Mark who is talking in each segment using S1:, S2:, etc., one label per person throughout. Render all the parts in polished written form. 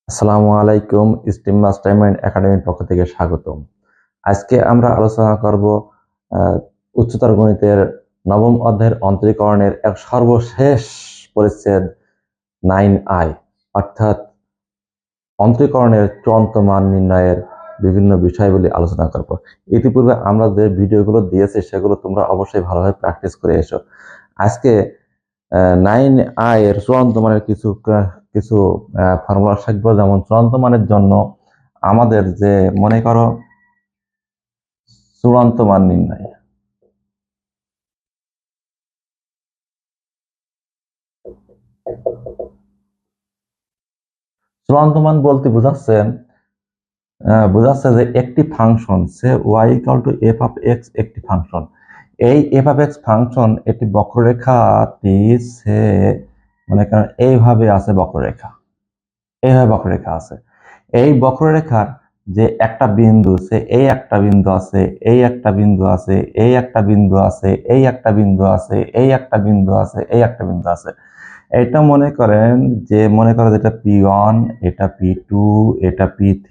S1: আসসালামু আলাইকুম। Steam mastermind একাডেমির পক্ষ থেকে স্বাগতম। আজকে আমরা আলোচনা করব আহ, উচ্চতর গণিতের নবম অধ্যায়ের অন্তরীকরণের এক সর্বশেষ পরিচ্ছেদ 9i, অর্থাৎ অন্তরীকরণের চূড়ান্ত মান নির্ণয়ের বিভিন্ন বিষয়গুলি আলোচনা করব। ইতিপূর্বে আমরা যে ভিডিওগুলো দিয়েছি সেগুলো তোমরা অবশ্যই ভালোভাবে প্র্যাকটিস করে এসো। আজকে 9i এর চূড়ান্ত মানের কিছু কিছু ফর্মুলা শিখবো। যেমন চূড়ান্ত মানের জন্য আমাদের যে মনে করো চূড়ান্ত মান নির্ণয়, চূড়ান্ত মান বলতে বোঝাচ্ছে যে একটি function say y equal to F of x একটি ফাংশন। এই এফ অফ এক্স ফাংশন একটি বক্ররেখাটি সে মনে করেন এইভাবে আছে, এইভাবে বক্ররেখা আছে। এই বক্ররেখার যে একটা বিন্দু সে এই একটা বিন্দু আছে, এই একটা বিন্দু আছে, এই একটা বিন্দু আছে, এই একটা বিন্দু আছে, এই একটা বিন্দু আছে, এই একটা বিন্দু আছে। এটা মনে করেন যেটা P1, এটা P2, এটা P3,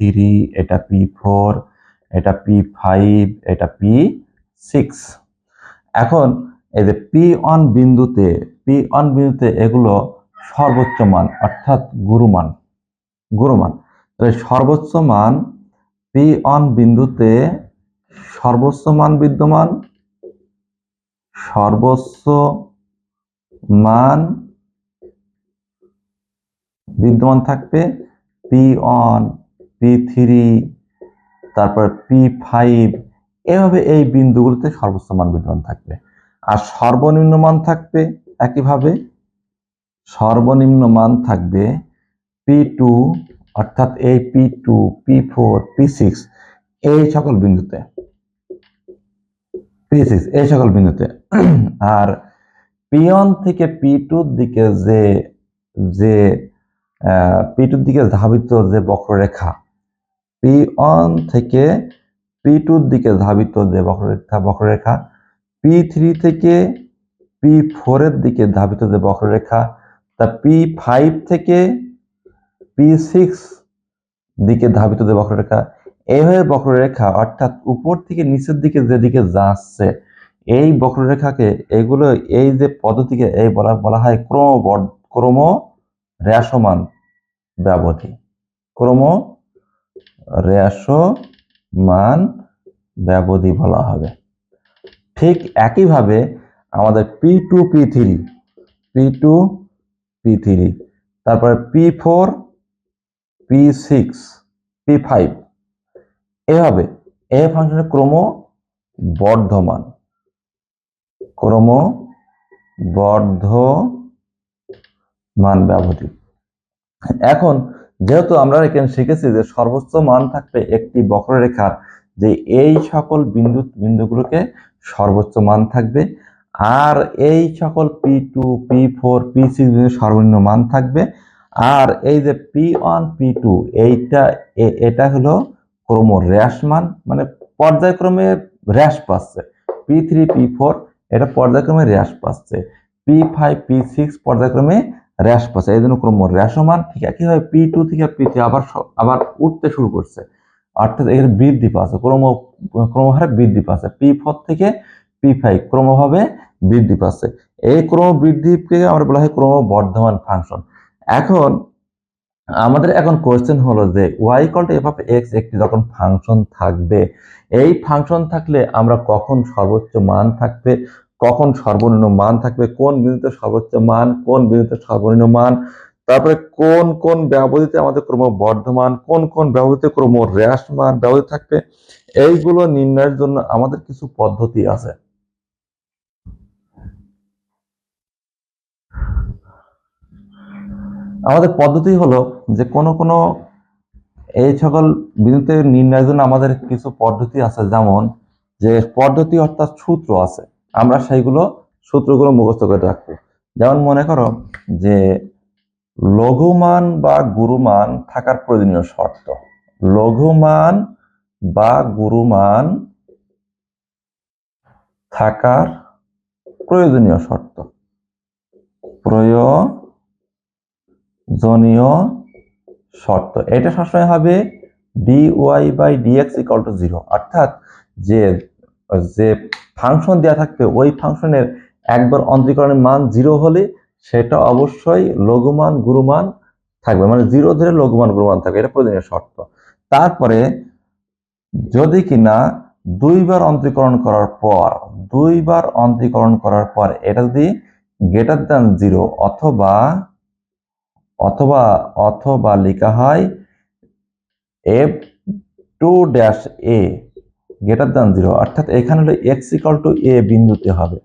S1: এটা P4, এটা P5, এটা P6। এখন এই যে P1 বিন্দুতে এগুলো সর্বোচ্চ মান, অর্থাৎ গুরুমান। তাহলে সর্বোচ্চ মান P1 বিন্দুতে সর্বোচ্চ মান বিদ্যমান থাকবে P1, P3, তারপর P5, এভাবে এই বিন্দুগুলোতে সর্বোচ্চ মান বিদ্যমান থাকবে। আর সর্বনিম্ন মান থাকবে একইভাবে, সর্বনিম্ন মান থাকবে P2, অর্থাৎ এই P2, P4, P6 এই সকল বিন্দুতে, আর P1 থেকে P2 দিকে যে যে P2 দিকে ধাবিত যে বক্ররেখা, P1 থেকে P2 দিকে ধাবিত যে বক্ররেখা, P3 থেকে P4 এর দিকে ধাবিত যে বক্ররেখা, তা P5 থেকে P6 দিকে ধাবিত যে বক্ররেখা, এইভাবে বক্ররেখা অর্থাৎ উপর থেকে নিচের দিকে যেদিকে যাচ্ছে এই বক্ররেখাকে, এগুলো এই যে পদ্ধতিকে এই বলা হয় ক্রম হ্রাসমান ব্যবধি, ক্রম হ্রাসমান ব্যবধি বলা হবে। ঠিক একইভাবে আমাদের P2, P3, তারপরে P4, P6, P5, এভাবে এই ফাংশনের ক্রমবর্ধমান ব্যবধি। এখন যেহেতু আমরা এখানে শিখেছি যে সর্বোচ্চ মান থাকবে একটি বক্ররেখার, যে এই সকল বিন্দুগুলোকে সর্বোচ্চ মান থাকবে, আর এই সকল P2, P4, P6 সর্বনিম্ন মান থাকবে। আর এই যে P1, P2 এটা হলো ক্রম হ্রাসমান, মানে পর্যায়ক্রমে হ্রাস পাচ্ছে। P3, P4 এটা পর্যায়ক্রমে হ্রাস পাচ্ছে, P5, P6 পর্যায়ক্রমে হ্রাস পাচ্ছে, এই জন্য ক্রম হ্রাসমান। ঠিক একইভাবে P2 থেকে P3 আবার উঠতে শুরু করছে, অর্থাৎ এর বৃদ্ধি পাচ্ছে, ক্রমহারে বৃদ্ধি পাচ্ছে। P4 থেকে P5 ক্রমভাবে বৃদ্ধি পাচ্ছে। এই ক্রম বৃদ্ধিকে আমরা বলা হয় ক্রমবর্ধমান ফাংশন। আমাদের এখন কোয়েশ্চেন হলো যে y equal to F of x একটি যখন ফাংশন থাকবে, এই ফাংশন থাকলে আমরা কখন সর্বোচ্চ মান থাকবে, কখন সর্বনিম্ন মান থাকবে, কোন বিন্দুতে সর্বোচ্চ মান, কোন বিন্দুতে সর্বনিম্ন মান, তারপরে কোন কোন ব্যবধিতে আমাদের ক্রমবর্ধমান, কোন কোন ব্যবধিতে ক্রম হ্রাসমান ব্যবধি থাকবে, এইগুলো নির্ণয়ের জন্য আমাদের কিছু পদ্ধতি আছে। আমাদের পদ্ধতি হলো যে কোনো এই সকল বিন্দুতে নির্ণয়ের জন্য আমাদের কিছু পদ্ধতি আছে, যেমন যে পদ্ধতি অর্থাৎ সূত্র আছে, আমরা সেইগুলো সূত্রগুলো মুখস্থ করে রাখবো। যেমন মনে করো যে লঘুমান বা গুরুমান থাকার প্রয়োজনীয় শর্ত, লঘুমান বা গুরুমান থাকার প্রয়োজনীয় শর্ত। এটা সবসময় হবে dy/dx = 0, অর্থাৎ যে যে ফাংশন দেওয়া থাকবে ওই ফাংশনের একবার অন্তরীকরণের মান 0 হলে সেটা অবশ্যই লঘুমান গুরুমান থাকবে, মানে 0 ধরে লঘুমান গুরুমান থাকবে, এটা প্রয়োজনীয় শর্ত। তারপরে যদি কিনা দুইবার অন্তরীকরণ করার পর এটা যদি গ্রেটার দ্যান 0 অথবা অথবা অথবা লেখা হয় f2-a গ্রেটার দ্যান 0, অর্থাৎ এখানে হলো x = a বিন্দুতে হবে,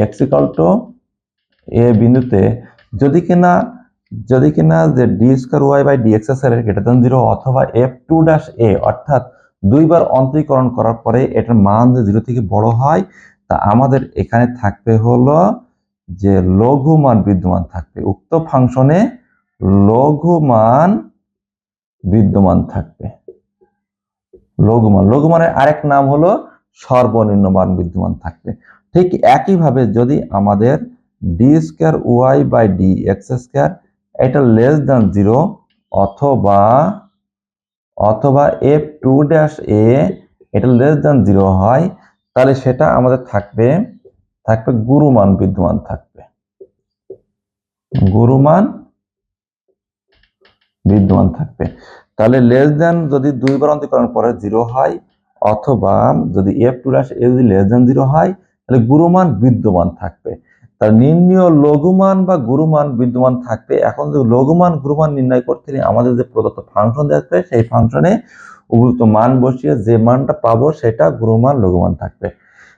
S1: x = a বিন্দুতে যদি কিনা যে d²y/dx গ্রেটার দ্যান 0 অথবা f2-a, অর্থাৎ দুইবার অন্তরীকরণ করার পরে এটার মান যদি 0 থেকে বড় হয়, তা আমাদের এখানে থাকবে হলো যে লঘুমান বিদ্যমান থাকবে, উক্ত ফাংশনে লঘুমান বিদ্যমান থাকবে। লঘুমানের আরেক নাম হলো সর্বনিম্ন মান বিদ্যমান থাকবে। ঠিক একইভাবে যদি আমাদের d²y/dx² এটা লেস দ্যান 0 অথবা f2-a এটা লেস দ্যান 0 হয়, তাহলে সেটা আমাদের থাকবে গুরুমান বিদ্যমান থাকবে, গুরুমান বিদ্যমান থাকবে। তাহলে লেস দ্যান যদি দুইবার অন্তরীকরণ পরে 0 হয়, অথবা যদি f2-a যদি লেস দ্যান 0 হয়, তাহলে গুরুমান বিদ্যমান থাকবে। তার নির্ণয় লঘুমান বা গুরুমান বিদ্যমান থাকবে। এখন যদি লঘুমান গুরুমান নির্ণয় করতে হলে আমাদের যে প্রদত্ত ফাংশন থাকবে সেই ফাংশনে উপযুক্ত মান বসিয়ে যে মানটা পাবো সেটা গুরুমান লঘুমান থাকবে।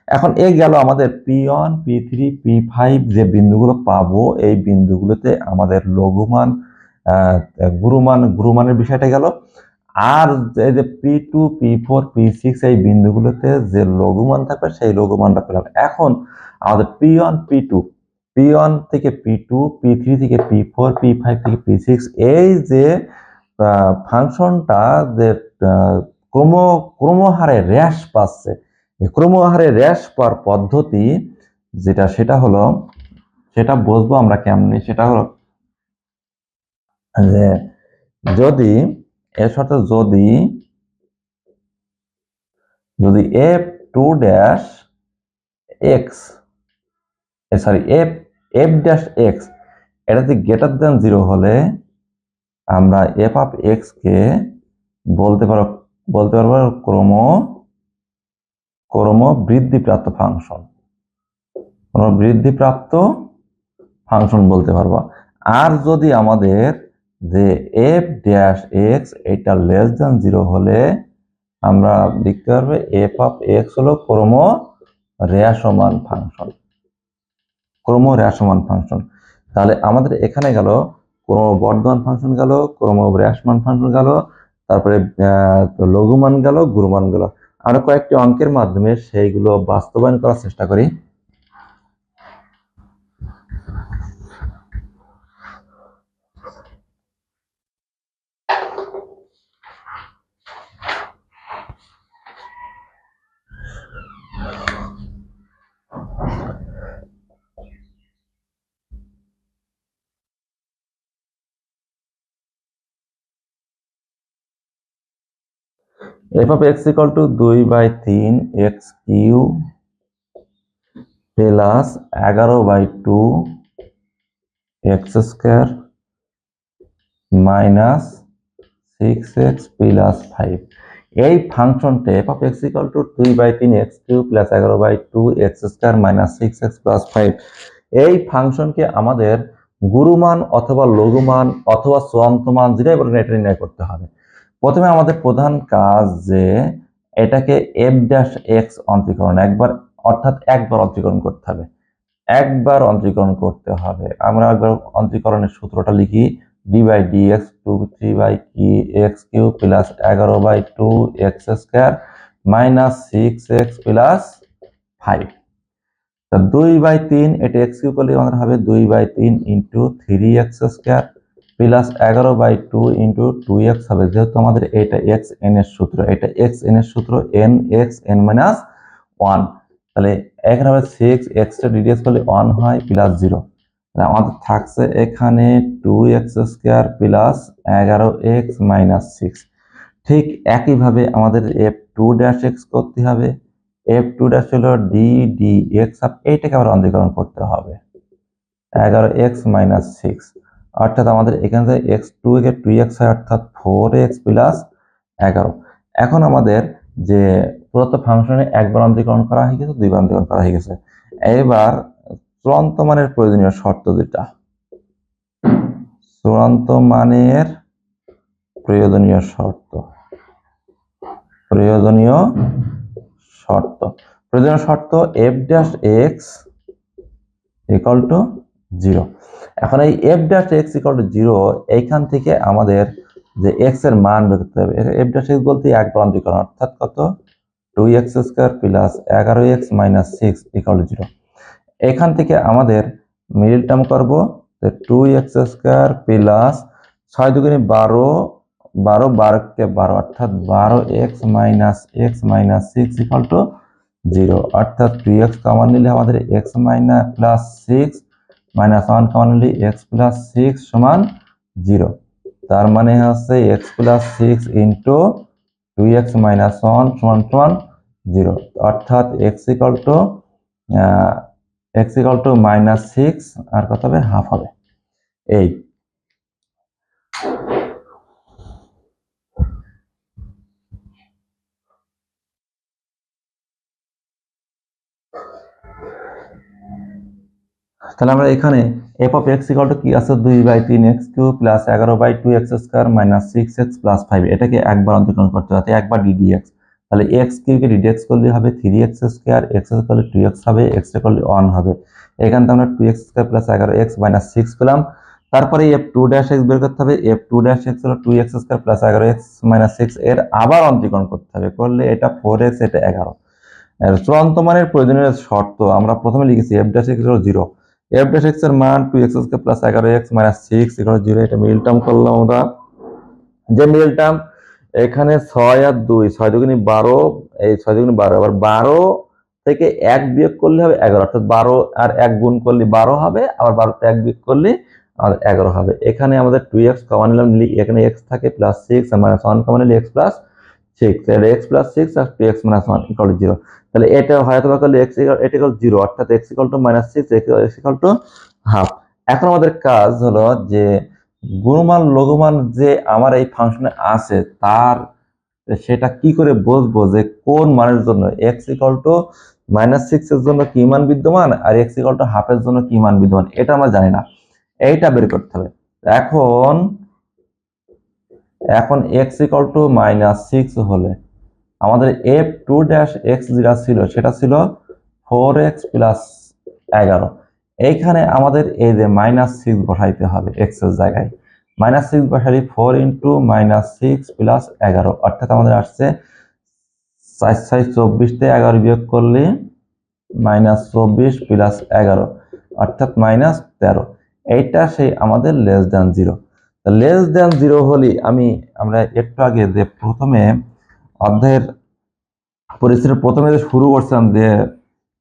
S1: এখন গেল আমাদের p1 p3 p5 যে বিন্দুগুলো পাবো, এই বিন্দুগুলোতে আমাদের লঘুমান গুরুমানের বিষয়টা গেল। আর এই যে p2 p4 p6 এই বিন্দুগুলোতে যে লঘুমান থাকবে সেই লঘুমানটা পেলাম। এখন আমাদের p1 থেকে p2 p3 থেকে p4 p5 থেকে p6 এই যে ফাংশনটা যে ক্রমহারে হ্রাস পাচ্ছে, এই ক্রমহারে হ্রাস পাওয়ার পদ্ধতি সেটা বুঝবো আমরা কেমনে, সেটা হলো যে যদি এর সাথে যদি f2-x f'(x) এটা যদি গ্রেটার দ্যান 0 হলে আমরা f(x) কে বলতে পারবো ক্রম বৃদ্ধিপ্রাপ্ত ফাংশন বলতে পারবো। আর যদি আমাদের যে f'(x) এটা লেস দ্যান 0 হলে আমরা লিখতে পারবো f(x) হলো ক্রম হ্রাসমান ফাংশন। তাহলে আমাদের এখানে গেল ক্রম বর্ধমান ফাংশন গেল, ক্রম হ্রাসমান ফাংশন গেল, তারপরে লঘুমান গেল, গুরুমান গেল। আমরা কয়েকটি অঙ্কের মাধ্যমে সেইগুলো বাস্তবায়ন করার চেষ্টা করি। f(x) = 2/3x³ plus 11/2 x² minus 6x plus 5। এই ফাংশনটা f(x) = 2/3x³ plus 11/2 x² minus 6x plus 5, এই ফাংশনকে আমাদের গুরুমান অথবা লঘুমান অথবা চূড়ান্ত মান যেটাই বলেন এটা নির্ণয় করতে হবে। প্রথমে আমাদের প্রধান কাজ যে এটাকে f'(x) অন্তরীকরণ অর্থাৎ একবার অন্তরীকরণ করতে হবে। আমরা একবার অন্তরীকরণের সূত্রটা লিখি, d/dx 2/3x³ plus 11/2 x² minus 6x plus 5। 2/3 এটা x³ করলে আমাদের হবে 2/3 into 3x² plus 11/2 into 2x হবে, যেহেতু আমাদের এটা xn এর সূত্র, n(x(n-1), তাহলে এখানে হবে 6x ddx করলে 1 হয় প্লাস 0, আমাদের থাকছে এখানে 2x² প্লাস 11x মাইনাস 6। ঠিক একইভাবে আমাদের f2' করতে হবে। f2' হলো ddx, এইটাকে আবার অন্তরীকরণ করতে হবে 11x মাইনাস 6, অর্থাৎ আমাদের এখানে থেকে x2 কে 2x হয়, অর্থাৎ 4x প্লাস 11। এখন আমাদের যে প্রদত্ত ফাংশনে একবার অন্তরীকরণ করা হয়ে গেছে, দুইবার অন্তরীকরণ করা হয়ে গেছে। এবার চূড়ান্ত মানের প্রয়োজনীয় শর্ত যেটা, চূড়ান্ত মানের প্রয়োজনীয় শর্ত, প্রয়োজনীয় শর্ত f'(x) ইকুয়াল টু 0। এখন এই f'(x) ইকুয়াল টু 0, এইখান থেকে আমাদের যে x এর মান বের করতে হবে। f'(x) বলতে একবার অন্তরীকরণ, অর্থাৎ কত, 2x² plus 11x minus 6 equal to 0। এখান থেকে আমাদের মিডল টার্ম করব, 2x² প্লাস 6 দুগুণে 12, 12 12কে 12, অর্থাৎ 12x minus x minus 6 equal to 0, অর্থাৎ 2x কমন নিলে আমাদের x minus plus 6 minus 1 common নিলে x প্লাস 6 সমান 0। তার মানে হচ্ছে x plus 6 into 2x minus 1 সমান সমান 0, অর্থাৎ x ইকুয়াল টু মাইনাস 6 আর কত হবে, হাফ হবে। এই তাহলে আমরা এখানে f(x) কি আছে, 2/3x³ plus 11/2x² minus 6x plus 5, এটাকে একবার অন্তরীকরণ করতে হবে, একবার ddx। তাহলে x³ কে ddx করলে হবে 3x², x করলে 2x হবে, x করলে 1 হবে। এখান থেকে আমরা 2x² প্লাস 11x মাইনাস 6 পেলাম। তারপরে f2'x বের করতে হবে, f2'x হলো 2x² প্লাস 11x মাইনাস 6, এর আবার অন্তরীকরণ করতে হবে, করলে এটা 4x, এটা 11। চূড়ান্ত মানের প্রয়োজনীয় শর্ত আমরা প্রথমে লিখেছি f'(x) হলো 0, f'(x) এর মান 2x² plus 11x minus 6 equal 0। এটা মিডল টার্ম করলাম আমরা, যে মিডল টার্ম এখানে 6 আর 2, 6 দুগুণে 12, এই 6 দুগুণে 12, আবার 12 থেকে 1 বিয়োগ করলে হবে 11, অর্থাৎ 12 আর 1 গুণ করলে 12 হবে, আবার 12 তে 1 বিয়োগ করলে আমাদের 11 হবে। এখানে আমাদের 2x কমন নিলাম, এখানে x থাকে প্লাস 6 আর মাইনাস 1 কমন নিলে x প্লাস 6, তাহলে x প্লাস 6 আর 2x মাইনাস 1 ইকুয়াল টু 0। তাহলে এটা হয়তো বা করলে x এটা ইকুয়াল 0, অর্থাৎ x equal to minus 6, x equal to half. এখন আমাদের কাজ হলো যে গুণমান লঘুমান যে আমার এই ফাংশনে আছে, তার সেটা কি করে বুঝবো যে কোন মানের জন্য x ইকুয়াল টু মাইনাস 6 এর জন্য কি মান বিদ্যমান আর x ইকুয়াল টু হাফ এর জন্য কি মান বিদ্যমান, এটা আমরা জানি না, এইটা বের করতে হবে। এখন x ইকুয়াল টু মাইনাস 6 হলে আমাদের f'(x) যেটা ছিল সেটা ছিল 4x প্লাস 11। এইখানে আমাদের এই যে মাইনাস 6 বসাইতে হবে x এর জায়গায়, মাইনাস 6 বসালে 4 ইন্টু মাইনাস 6 প্লাস 11, অর্থাৎ আমাদের আসছে 4 6 24 তে 11 বিয়োগ করলে মাইনাস 24 প্লাস 11, অর্থাৎ মাইনাস 13। এইটা সেই আমাদের লেস দ্যান 0। লেস দ্যান 0 হলে আমরা একটু আগে যে প্রথমে অধ্যায়ের পরিস্থিতি প্রথমে শুরু করছিলাম যে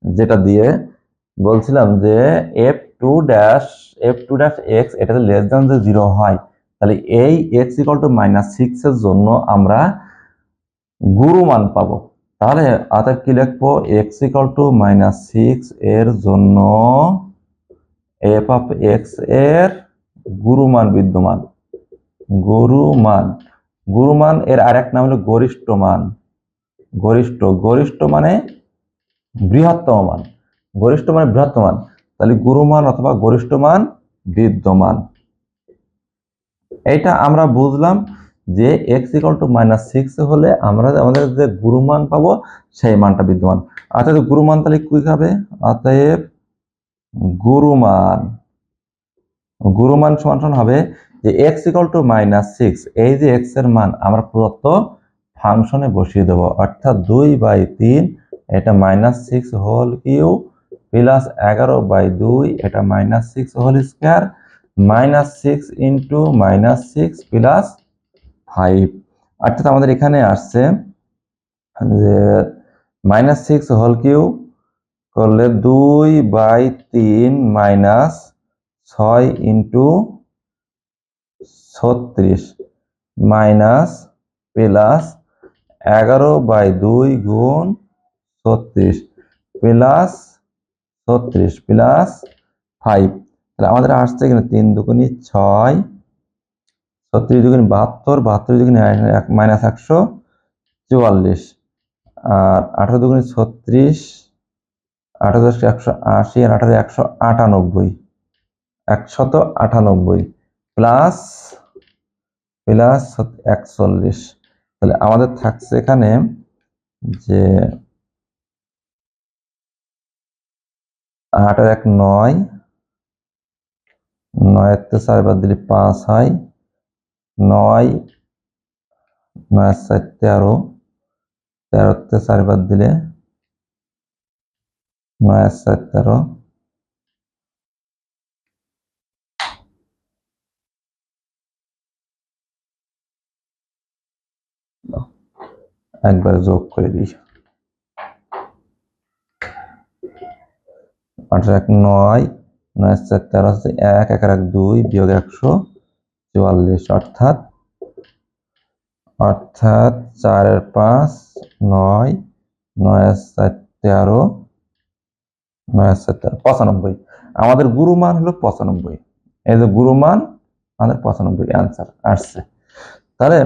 S1: যেটা দিয়ে বলছিলাম যে f'(x) এটা লেস দ্যান যে 0 হয়, তাহলে এই x ইকুয়াল টু মাইনাস 6 এর জন্য আমরা গুরুমান পাবো। তাহলে অর্থাৎ কি লিখবো, x ইকুয়াল টু মাইনাস 6 এর জন্য f(x) এর গুরুমান বিদ্যমান। গুরুমান এর আরেক নাম হলো গরিষ্ঠ মান। গরিষ্ঠ মানে বৃহত্তম মান, তাহলে গুরুমান অথবা গরিষ্ঠ মান বিদ্যমান। এটা আমরা বুঝলাম যে x ইকুয়াল টু মাইনাস 6 হলে আমরা আমাদের যে গুরুমান পাবো সেই মানটা বিদ্যমান। অর্থাৎ গুরুমান তাহলে কি হবে, অতএব গুরুমান সমান হবে যে x ইকুয়াল টু মাইনাস 6, এই যে x এর মান আমরা প্রদত্ত ফাংশনে বসিয়ে দেবো, অর্থাৎ 2/3 এটা মাইনাস 6 হোল কিউব প্লাস 11/2 এটা minus 6 whole square minus 6 into minus 6 plus 5, অর্থাৎ আমাদের এখানে আসছে যে মাইনাস 6 হোল কিউব করলে 2/3 মাইনাস 6 ইন্টু 36 মাইনাস প্লাস 11/2 গুণ 36 প্লাস 36 প্লাস 5। তাহলে আমাদের আসছে এখানে 3 দুগুণী 6, 36 দুগুণী 72, 72 দুগুণী মাইনাস 144, আর 18 দুগুণী 36, 18 180, আর 18 198, 198 প্লাস প্লাস 41। তাহলে আমাদের থাকছে এখানে যে 8 আর 1 9, 9 তে 4 বাদ দিলে 5 হয়, 9 9 4 13, 13 তে 4 বাদ দিলে 9 4 13, একবার যোগ করে দিই। 8 1 9, 9 4 13 হচ্ছে 1, 1 1 2 বিয়োগ 144, অর্থাৎ 4 এর 5 9, 9 4 13, 9 4 13 95। আমাদের গুরু মান হলো 95। এই যে গুরু মান আমাদের 95 অ্যান্সার আসছে। তাহলে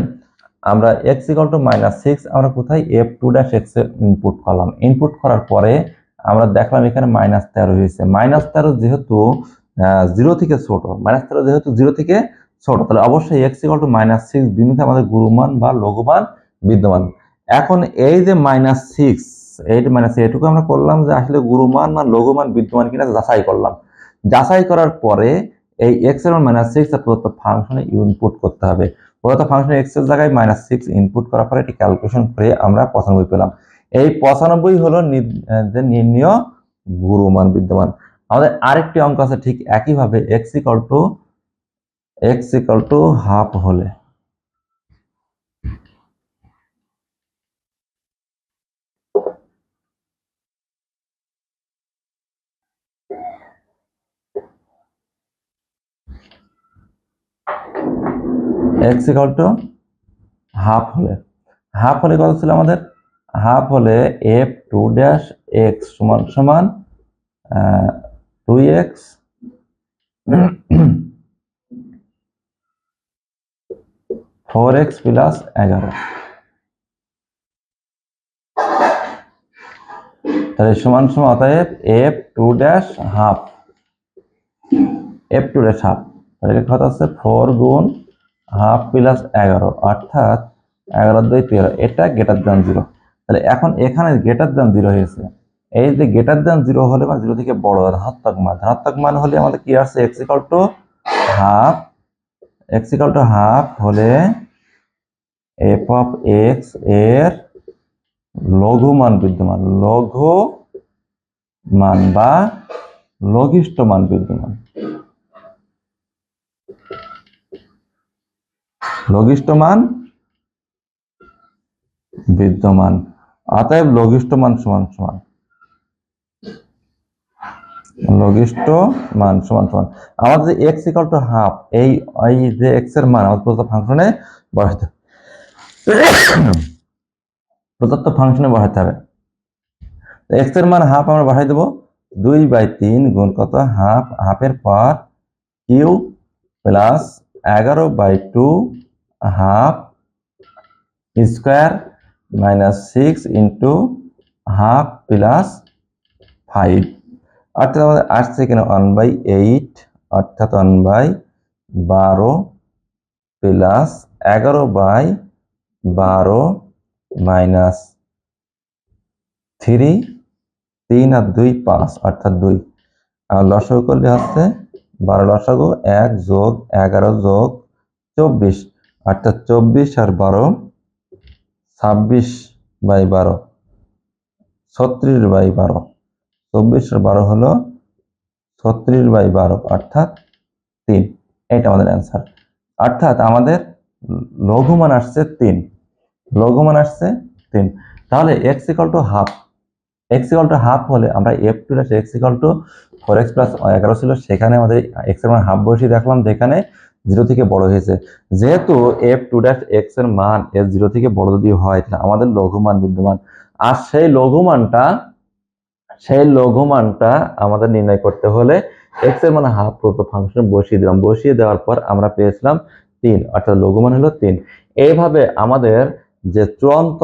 S1: আমরা x = -6 আমরা কোথায় f2' এ ইনপুট করলাম। ইনপুট করার পরে আমরা দেখলাম এখানে -13 হয়েছে। -13 যেহেতু 0 থেকে ছোট, -13 যেহেতু 0 থেকে ছোট, তাহলে অবশ্যই x = -6 বিন্দুতে আমাদের গুরুমান বা লঘুমান বিদ্যমান। এখন এই যে -6, এই এটুকু আমরা করলাম যে আসলে গুরুমান না লঘুমান বিদ্যমান কিনা যাচাই করলাম। যাচাই করার পরে এই x এর মান -6 এর প্রদত্ত ফাংশনে ইনপুট করতে হবে। প্রদত্ত ফাংশনে x এর জায়গায় -6 ইনপুট করার পরে এটি ক্যালকুলেশন করে আমরা 95 পেলাম। এই 95 হলো যে নির্ণীয় গুরুমান বিদ্যমান। আমাদের আরেকটি অঙ্ক আছে ঠিক একইভাবে x = হাফ হলে x = হাফ হলে কত ছিল আমাদের? হাফ হলে f2' সমান সমান 2x 4x প্লাস 11। তাহলে সমান সমান অতএব f2' হাফ, f2' হাফ, তাহলে কত আছে 4 গুণ হাফ প্লাস 11, অর্থাৎ 11 2 13, এটা > 0। তাহলে এখন এখানে > 0 হয়েছে। এই যে > 0 হলে মানে 0 থেকে বড় ধনাত্মক মান হলে আমাদের কি আসছে x = হাফ, হলে f of x এর লঘুমান বিদ্যমান, লঘুমান বা লঘিষ্ঠ মান বিদ্যমান, লঘিষ্ঠ মান বিদ্যমান। অতএব লঘিষ্ঠ মান সমান সমান লঘিষ্ঠ মান সমান সমান আমাদের x = হাফ, এই যে x এর মান আমাদের প্রদত্ত ফাংশনে বসাতে হবে। x এর মান হাফ আমরা বসাই দেব 2/3 গুণ কত হাফ, হাফের পর cube plus 11/2 half square minus 6 into half plus 5, অর্থাৎ আমাদের আসছে এখানে 1/8, অর্থাৎ 1/12 প্লাস 11/12 মাইনাস 3, 3 আর 2 5, অর্থাৎ 2। আর লসাগু করলে হচ্ছে 12 লসাগু 1 যোগ 11 যোগ 24, অর্থাৎ 24 আর 12 26/12, 36/12, 24 আর 12 হলো 36/12, অর্থাৎ 3। এটা আমাদের অ্যান্সার। অর্থাৎ আমাদের লঘুমান আসছে 3, লঘুমান আসছে 3। তাহলে x = হাফ, x = হাফ হলে আমরা f2' x = 4x প্লাস 11 ছিল, সেখানে আমাদের x এর মান হাফ বসিয়ে দেখলাম যেখানে 0 থেকে বড় হয়েছে। যেহেতু f2' x এর মান এর 0 থেকে বড় যদি হয় তাহলে আমাদের লঘুমান বিদ্যমান, আর সেই লঘুমানটা আমাদের নির্ণয় করতে হলে x এর মান হাফ প্রদত্ত ফাংশনে বসিয়ে দিলাম, বসিয়ে দেওয়ার পর আমরা পেয়েছিলাম 3, অর্থাৎ লঘুমান হলো 3। এইভাবে আমাদের যে চূড়ান্ত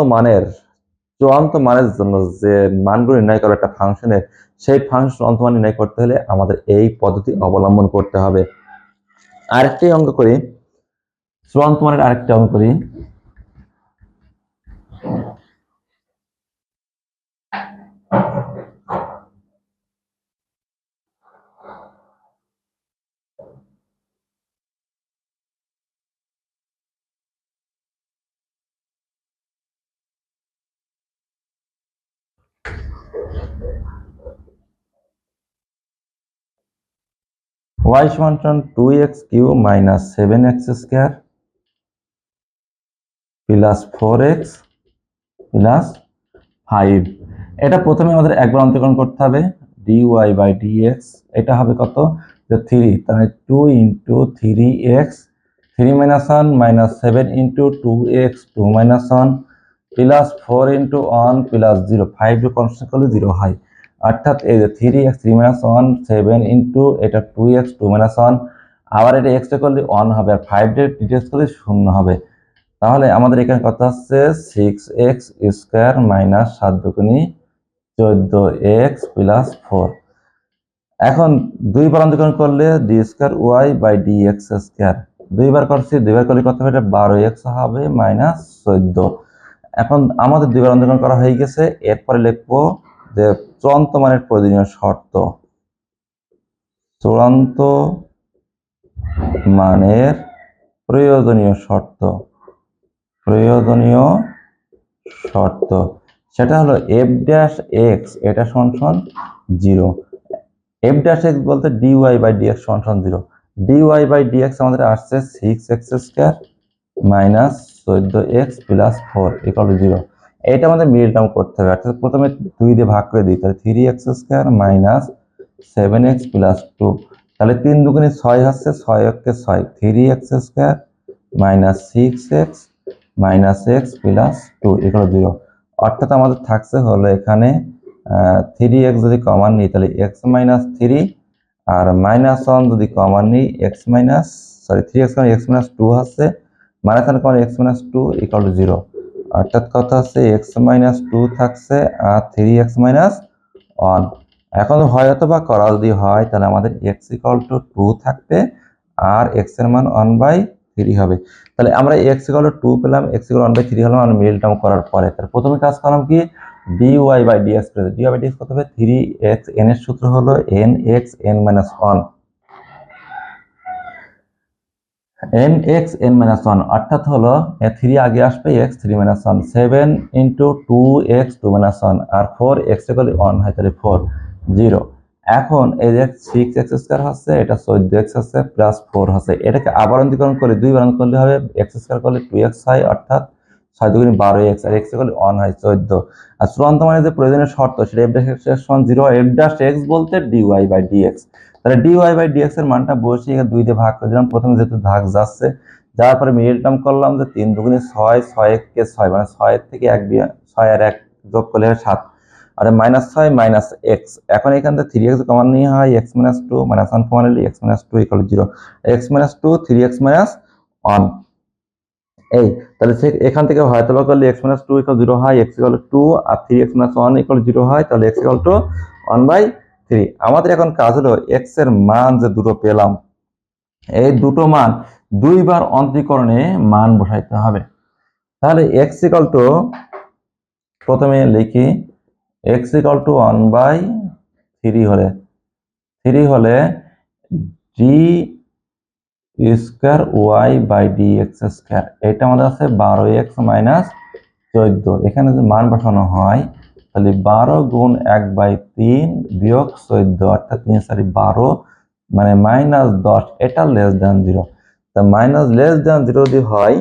S1: মানের জন্য যে মানগুলো নির্ণয় করা একটা ফাংশনের, সেই ফাংশন চূড়ান্ত মান নির্ণয় করতে হলে আমাদের এই পদ্ধতি অবলম্বন করতে হবে। আরেকটি অঙ্ক করি, চূড়ান্ত মানের আরেকটি অঙ্ক করি। y সমান 2x cube minus 7x square plus 4x plus 5। এটা প্রথমে আমাদের একবার অন্তরীকরণ করতে হবে, dy বাই dx। এটা হবে কত, যে 3, তাহলে 2 into 3x 3 minus 1 minus 7 into 2x 2 minus 1 plus 4 into 1 plus 0, 5 দিয়ে কনস্ট্যান্ট করলে 0 হয়, অর্থাৎ এই যে 3x 3 মাইনাস 1 7 ইন্টু এটা 2x 2 মাইনাস 1, আবার এটা x করলে 1 হবে, আর 5 দিয়ে ডিটেক্ট করলে 0 হবে। তাহলে আমাদের এখানে কত হচ্ছে 6x square minus 7 দুগুণী 14x plus 4। এখন দুইবার অন্তরীকরণ করলে d square y by d x square, দুইবার করলে কত হবে, এটা 12x হবে মাইনাস 14। এখন আমাদের দুইবার অন্তরীকরণ করা হয়ে গেছে, এরপরে লিখবো যে চূড়ান্ত মানের প্রয়োজনীয় শর্ত। চূড়ান্ত মানের প্রয়োজনীয় শর্ত সেটা হলো f ড্যাশ x এটা সমান 0। f ড্যাশ x বলতে dy বাই dx সমান 0। dy বাই dx আমাদের আসছে 6x square minus 14x plus 4 equal to 0। এটা আমাদের মিডল টার্ম করতে হবে, অর্থাৎ প্রথমে 2 দিয়ে ভাগ করে দিই, তাহলে 3x square minus 7x plus 2, তাহলে 3 দুগুণে 6 হচ্ছে, 6 কে 6, 3x square minus 6x minus x plus 2 equal 0। অর্থাৎ আমাদের থাকছে হলো এখানে 3x যদি কমন নিই তাহলে x মাইনাস 3, আর মাইনাস 1 যদি কমন নিই x মাইনাস 2 হচ্ছে, minus 1 common x minus 2 equal to 0। অর্থাৎ কত হচ্ছে x মাইনাস 2 থাকছে আর 3x মাইনাস 1। এখন হয়তো বা করা যদি হয় তাহলে আমাদের x ইকুয়াল টু 2 থাকবে আর x এর মান 1/3 হবে। তাহলে আমরা x ইকুয়াল টু 2 পেলাম, x ইকুয়াল 1/3 হলাম, আর মিডল টার্ম করার পরে তাহলে প্রথমে কাজ করলাম কি, dy by dx dy by dx কত হবে, 3x, n এর সূত্র হলো nx n minus 1, nx n minus 1, অর্থাৎ হলো 3 আগে আসবে, x 3 minus 1, 7 into 2x 2 minus 1, আর 4 x ইকুয়াল 1 হয়, তাহলে 4 0। এখন এই যে 6x স্কয়ার হচ্ছে, এটা 14x হচ্ছে প্লাস 4 হচ্ছে, এটাকে আবার অন্তরীকরণ করে দুইবার অন্তরীকরণ করলে হবে, x স্কয়ার করলে 2x হয়, অর্থাৎ 6 দুগুণে 12x, আর x ইকুয়াল 1 হয় 14। আর চূড়ান্ত মানে যে প্রয়োজনীয় শর্ত সেটা f ড্যাশ x সমান 0, f ড্যাশ x বলতে dy বাই dx। তাহলে dy বাই dx এর মানটা বসিয়ে 2 দিয়ে ভাগ করে দিলাম, প্রথমে যেহেতু ভাগ যাচ্ছে, যাওয়ার পরে মিডল টার্ম করলাম যে 3 দুগুণে 6, 6 কে 6 মানে 6 থেকে 1 6 আর 1 যোগ করলে 7, আর মাইনাস 6 মাইনাস x। এখন এখান থেকে 3x কমন নিয়ে হয়, x মাইনাস 2 মাইনাস 1 কমন নিলে x minus 2 equal 0, x minus 2 3x minus 1। এই তাহলে এখান থেকে হয়তো বা করলে x মাইনাস 2 ইকুয়াল 0 হয়, x ইকুয়াল 2 আর 3x মাইনাস 1 ইকুয়াল 0 হয়, তাহলে x ইকুয়াল টু 1/3। আমাদের এখন কাজ হলো x এর মান যে দুটো পেলাম, এই দুটো মান দুইবার অন্তরীকরণে মান বসাইতে হবে। তাহলে x ইকুয়াল টু, প্রথমে লিখি x ইকুয়াল টু 1/3 হলে d square y by d x square, এটা আমাদের আছে 12x মাইনাস 14। এখানে যদি মান বসানো হয় তাহলে 12 গুণ 1/3 বিয়োগ 14, অর্থাৎ 3 4 12 মানে মাইনাস 10, এটা লেস দ্যান 0। তা মাইনাস লেস দ্যান 0 যদি হয়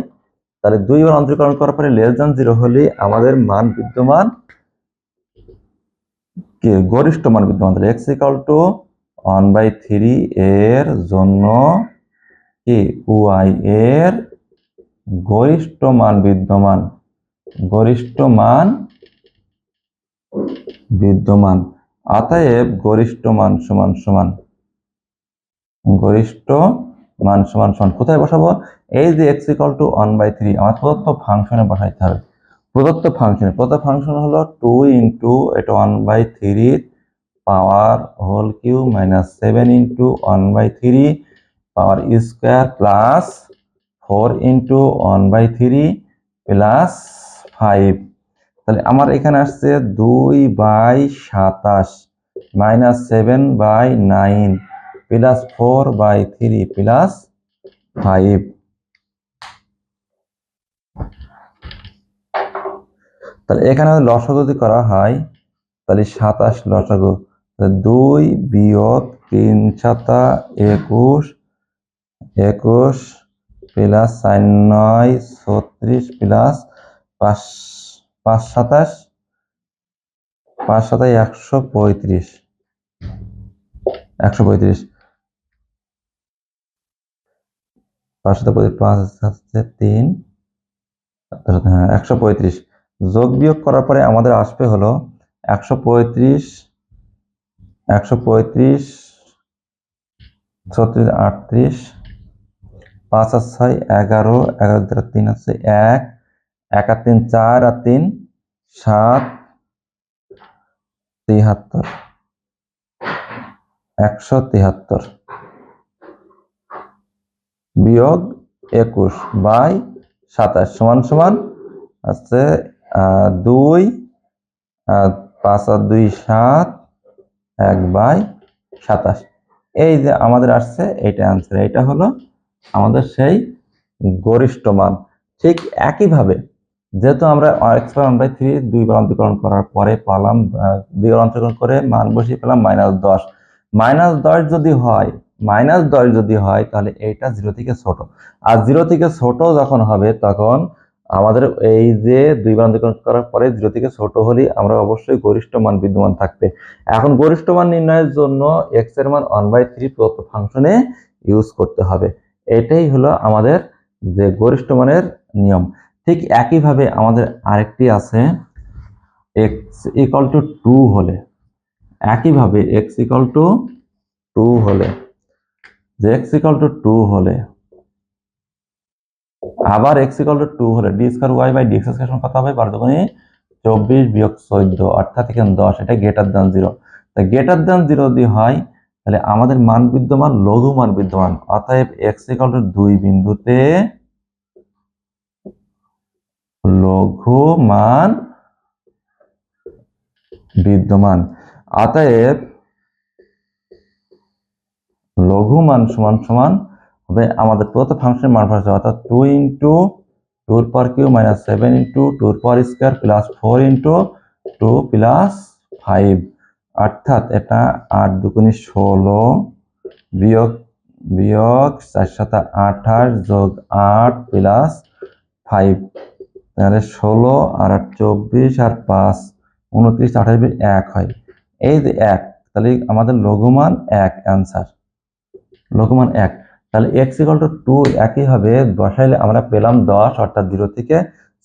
S1: তাহলে দুইবার অন্তরীকরণ করার পরে লেস দ্যান 0 হলে আমাদের মান বিদ্যমান কি, গরিষ্ঠ মান বিদ্যমান। তাহলে x ইকুয়াল টু 1/3 এর জন্য কি y এর গরিষ্ঠ মান বিদ্যমান অতএব গরিষ্ঠ মান সমান কোথায় বসাবো? এই যে x = 1/3 আমার প্রদত্ত ফাংশনে বসাইতে হবে। প্রদত্ত ফাংশন হলো 2 ইন্টু এটা 1/3 power whole cube minus 7 into 1/3 power square plus 4 into 1/3 plus 5। তাহলে আমার এখানে আসছে 2/27 মাইনাস 7/9 প্লাস 4/3 প্লাস 5। তাহলে এখানে লসাগু যদি করা হয় তাহলে 27 লসাগু 2 বিয়োগ 3 7 21 প্লাস 4 9 36 প্লাস 5 5 27 5 7 135 5 7 5 3 হ্যাঁ 135 যোগ বিয়োগ করার পরে আমাদের আসবে হলো 135 36 38 5 আর 6 11 11 দ্বারা 3 আছে 1 1 আর 3 4 আর 3 7 73 173 বিয়োগ 21/27 সমান আছে 2 5 আর 2 7 1/27। এই যে আমাদের আসছে এইটা आंसर, এটা হলো আমাদের সেই গরিষ্ঠ মান। ঠিক একইভাবে যেহেতু আমরা x/1/3 দুইবার অন্তরীকরণ করার পরে পেলাম, দুইবার অন্তরীকরণ করে মান বসিয়ে পেলাম -10। -10 যদি হয় তাহলে এইটা 0 থেকে ছোট, আর 0 থেকে ছোট যখন হবে তখন আমাদের এই যে দুইবার অন্তরীকরণ করার পরে 0 থেকে ছোট হলে আমরা অবশ্যই গরিষ্ঠ মান বিদ্যমান থাকবে। এখন গরিষ্ঠ মান নির্ণয়ের জন্য x এর মান 1/3 প্রদত্ত ফাংশনে ইউজ করতে হবে। এটাই হলো আমাদের যে গরিষ্ঠ মানের নিয়ম। ঠিক একইভাবে আমাদের আরেকটি আছে x = 2 হলে, একইভাবে x = 2 হলে যে x = 2 হলে আবার x = 2 হলে d2y/dx² কত হবে? 12 24 বিয়োগ 14 অর্থাৎ এখানে 10, এটা > 0। তাই > 0 যদি হয় তাহলে আমাদের মান বিদ্যমান লঘু মান বিদ্যমান, অতএব x = 2 বিন্দুতে লঘু মান বিদ্যমান। অতএব লঘু মান সমান হবে আমাদের প্রদত্ত ফাংশনের মান বসাতে, অর্থাৎ 2 into 2^3 minus 7 into 2^² plus 4 into 2 plus 5, অর্থাৎ এটা 8 দুগুণে 16 বিয়োগ 4 7 28 যোগ 8 প্লাস 5, তাহলে 16 আর 24 আর 5 29 28 1 হয়। এই যে 1, তাহলে আমাদের লঘুমান 1 आंसर, লঘুমান 1। তাহলে x = 2 একই হবে বসাইলে আমরা পেলাম 10, অর্থাৎ 0 থেকে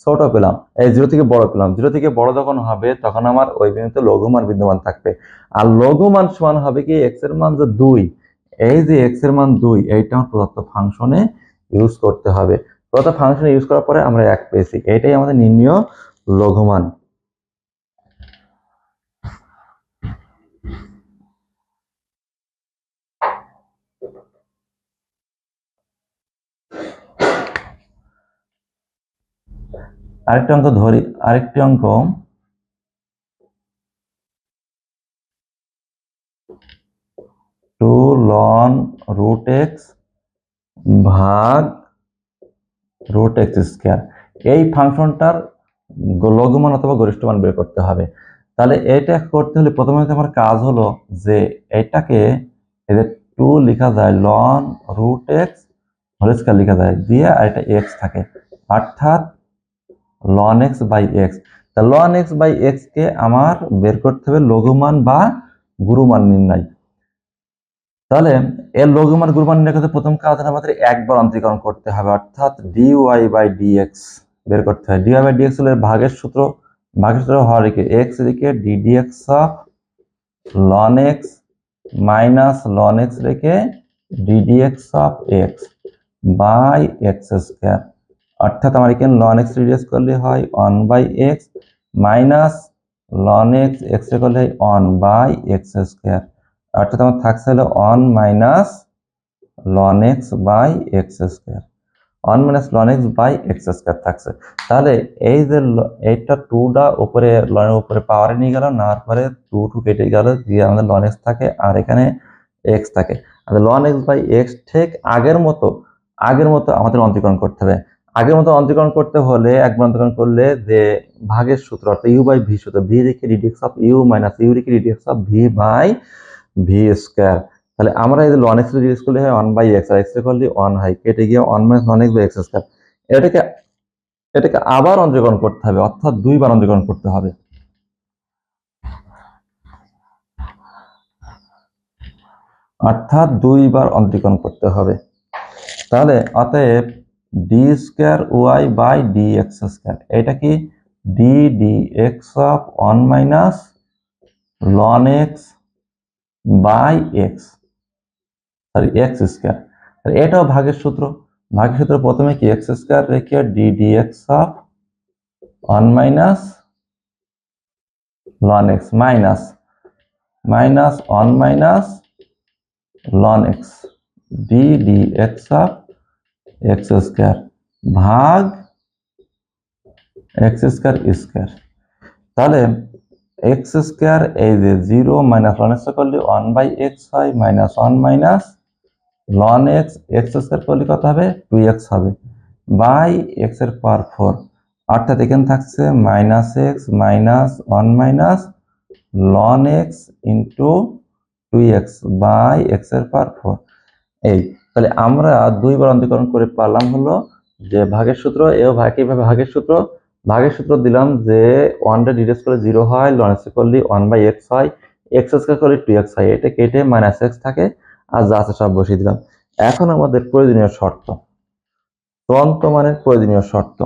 S1: ছোট পেলাম, এই 0 থেকে বড় পেলাম। 0 থেকে বড় যখন হবে তখন আমার ওই বিন্দুতে লঘুমান বিদ্যমান থাকবে। আর লঘুমান সমান হবে কি x এর মান যে 2, এই যে x এর মান 2 এইটা আমার প্রদত্ত ফাংশনে ইউজ করতে হবে। প্রদত্ত ফাংশনে ইউজ করার পরে আমরা 1 পেয়েছি, এইটাই আমাদের নির্ণীয় লঘুমান। আরেকটি অঙ্ক ধরি, আরেকটি অঙ্ক 2 ln √x ভাগ √x², এই ফাংশনটার লঘুমান অথবা গরিষ্ঠ মান বের করতে হবে। তাহলে এটা করতে হলে প্রথমে আমার কাজ হলো যে এটাকে এই যে 2 লেখা যায় ln √x হোল² লেখা যায় দিয়ে, আর এটা x থাকে, অর্থাৎ ln x/x। তা ln x/x কে আমার বের করতে হবে লঘুমান বা গুরুমান নির্ণয়। তাহলে এর লঘিমার গুরুমান নির্ণয় করতে প্রথম কাজ আমাদের একবার অন্তরীকরণ করতে হবে, অর্থাৎ dy/dx বের করতে হয়। dy/dx হলে ভাগের সূত্র হওয়ার রেখে x রেখে ddx of ln x minus ln x রেখে ddx of x by x square, অর্থাৎ আমার এখানে ln x ddx করলে হয় 1/x minus ln x x এ করলে হয় 1/x স্কয়ার, অর্থাৎ আমার থাকছে হলো 1 minus ln x by x square, 1 minus ln x by x square থাকছে। তাহলে এই যে এইটা 2টা উপরে ln এর উপরে পাওয়ারে নিয়ে গেল, নেওয়ার পরে 2 কেটে গেল, দিয়ে আমাদের ln x থাকে আর এখানে x থাকে। আর ln x বাই x ঠিক আগের মতো আমাদের অন্তরীকরণ করতে হবে। আগের মতো অন্তরীকরণ করতে হলে একবার অন্তরীকরণ করলে যে ভাগের সূত্র অর্থাৎ u/v সূত্র, v রেখে ddx of u minus u রেখে ddx of v by v square. তাহলে আমরা এই যে ln x ddx করলে হয় 1/x আর x এ করলে 1 হয়, কেটে গিয়ে 1 minus ln x by x square. এটাকে আবার অন্তরীকরণ করতে হবে, অর্থাৎ দুইবার অন্তরীকরণ করতে হবে। তাহলে অতএব d square y by d x square, এটা কি d dx of 1 minus ln x by x, sorry x square. এটাও ভাগের সূত্র প্রথমে কি এক্স স্কয়ার রেখে d dx of 1 minus ln x minus 1 minus ln x d dx of x square ভাগ x square square. তাহলে x square এই যে 0 মাইনাস ln x করলে 1/x হয় minus 1 minus ln x x square করলে কত হবে 2x হবে বাই x এর পাওয়ার 4, অর্থাৎ এখানে থাকছে minus x minus 1 minus ln x into 2x by x এর পাওয়ার 4। এই তাহলে আমরা দুইবার অন্তরীকরণ করে পারলাম হলো যে ভাগের সূত্র, এও কিভাবে ভাগের সূত্র দিলাম যে 1 টা ডিরেক্ট করলে 0 হয়, ln x করলে 1/x হয়, x স্কয়ার করলে 2x হয়, এটা কেটে মাইনাস x থাকে আর যা আছে সব বসিয়ে দিলাম। এখন আমাদের প্রয়োজনীয় শর্ত, চূড়ান্ত মানের প্রয়োজনীয় শর্ত,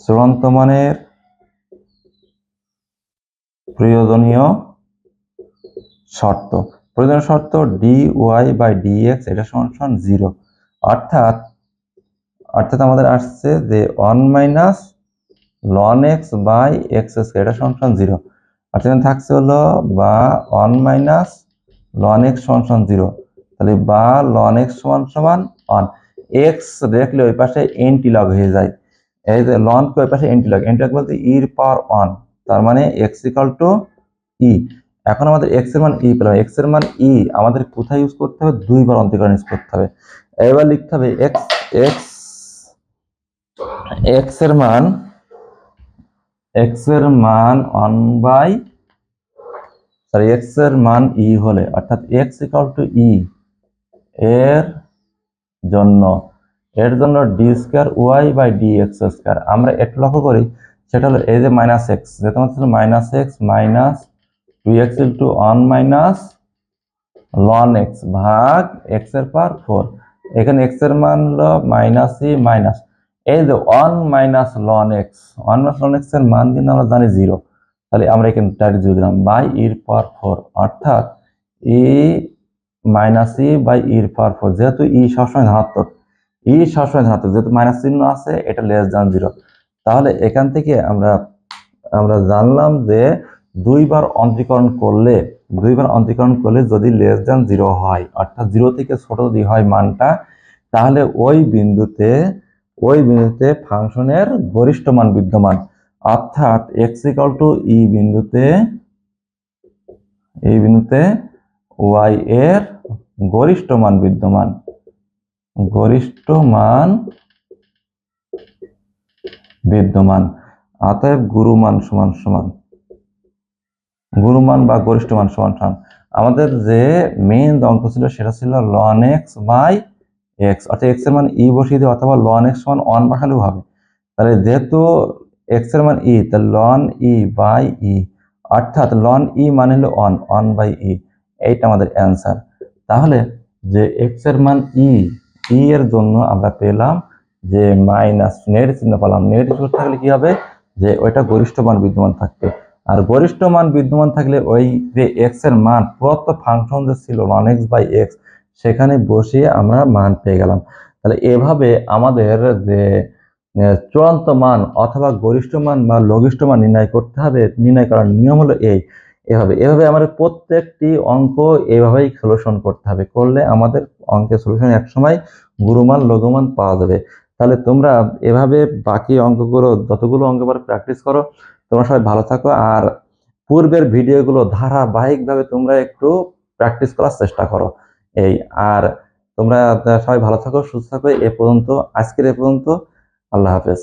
S1: চূড়ান্ত মানের প্রয়োজনীয় শর্ত d y by d x এটা সমান 0, অর্থাৎ আমাদের আসছে যে 1 minus ln x by x square এটা সমান 0, অর্থাৎ থাকছে হলো বা 1 মাইনাস ln x সমান 0, তাহলে বা ln x সমান 1, x দেখলে ওই পাশে এন্টি লগ হয়ে যায়, এই যে ln কে ওই পাশে এন্টি লগ বলতে e এর পাওয়ার 1, তার মানে x ইকুয়াল টু e। এখন আমাদের x এর মান e পেলাম, x এর মান e আমাদের কোথায় ইউজ করতে হবে, দুইবার অন্তরীকরণ ইউজ করতে হবে। এবার লিখতে হবে x এর মান 1 x এর মান e হলে, অর্থাৎ x ইকুয়াল টু e এর জন্য d square y by d x square. আমরা একটু লক্ষ্য করি, সেটা হলো এই যে মাইনাস এক্স, যেটা হচ্ছে minus x minus 2x into 1 minus ln x ভাগ x এর পাওয়ার 4, এখানে x এর মান হলো মাইনাস ই মাইনাস এই যে 1 minus ln x, 1 minus ln x এর মান কিন্তু আমরা জানি 0, তাহলে আমরা এখানে ডাইরেক্ট 0 দিলাম বাই e এর পাওয়ার 4, অর্থাৎ e minus e by e এর পাওয়ার 4, যেহেতু e সবসময় ধনাত্মক, যেহেতু মাইনাস চিহ্ন আছে এটা লেস দ্যান 0, তাহলে এখান থেকে আমরা জানলাম যে দুইবার অন্তরীকরণ করলে যদি লেস দ্যান 0 হয়, অর্থাৎ 0 থেকে ছোট যদি হয় মানটা, তাহলে ওই বিন্দুতে ফাংশনের গরিষ্ঠ মান বিদ্যমান, অর্থাৎ x ইকুয়াল টু e বিন্দুতে y এর গরিষ্ঠ মান বিদ্যমান, অতএব গুরুমান বা গরিষ্ঠ মান সমান আমাদের যে মেইন অঙ্ক ছিল সেটা ছিল ln x বাই x, অর্থাৎ x এর মান e বসিয়ে দিই অথবা ln x সমান 1 বসালেও হবে। তাহলে যেহেতু x এর মান e, তাহলে ln e বাই e, অর্থাৎ লন ই মানে হলো অন বাই ই, এইটা আমাদের অ্যান্সার। তাহলে যে এক্স এর মান ই এর জন্য আমরা পেলাম যে মাইনাস, নেগেটিভ চিহ্ন পেলাম। নেগেটিভ চিহ্ন থাকলে কি হবে, যে ওইটা গরিষ্ঠ মান বিদ্যমান থাকবে। আর গরিষ্ঠ মান বিদ্যমান থাকলে ওই যে এক্স এর মান প্রদত্ত ফাংশন যে ছিল লন এক্স বাই এক্স, সেখানে বসিয়ে আমরা মান পেয়ে গেলাম। তাহলে এভাবে আমাদের যে চূড়ান্ত মান অথবা গরিষ্ঠ মান বা লঘিষ্ঠ মান নির্ণয় করতে হবে। নির্ণয় করার নিয়ম হলো এভাবে আমাদের প্রত্যেকটি অঙ্ক এভাবেই সলিউশন করতে হবে। করলে আমাদের অঙ্কের সলিউশন একসময় গুরুমান লঘুমান পাওয়া যাবে। তাহলে তোমরা এভাবে বাকি অঙ্কগুলো, যতগুলো অঙ্ক প্র্যাকটিস করো। তোমরা সবাই ভালো থাকো, আর পূর্বের ভিডিওগুলো ধারাবাহিকভাবে তোমরা একটু প্র্যাকটিস করার চেষ্টা করো। আর তোমরা সবাই ভালো থাকো, সুস্থ থাকো। আজকের এ পর্যন্ত। আল্লাহ হাফেজ।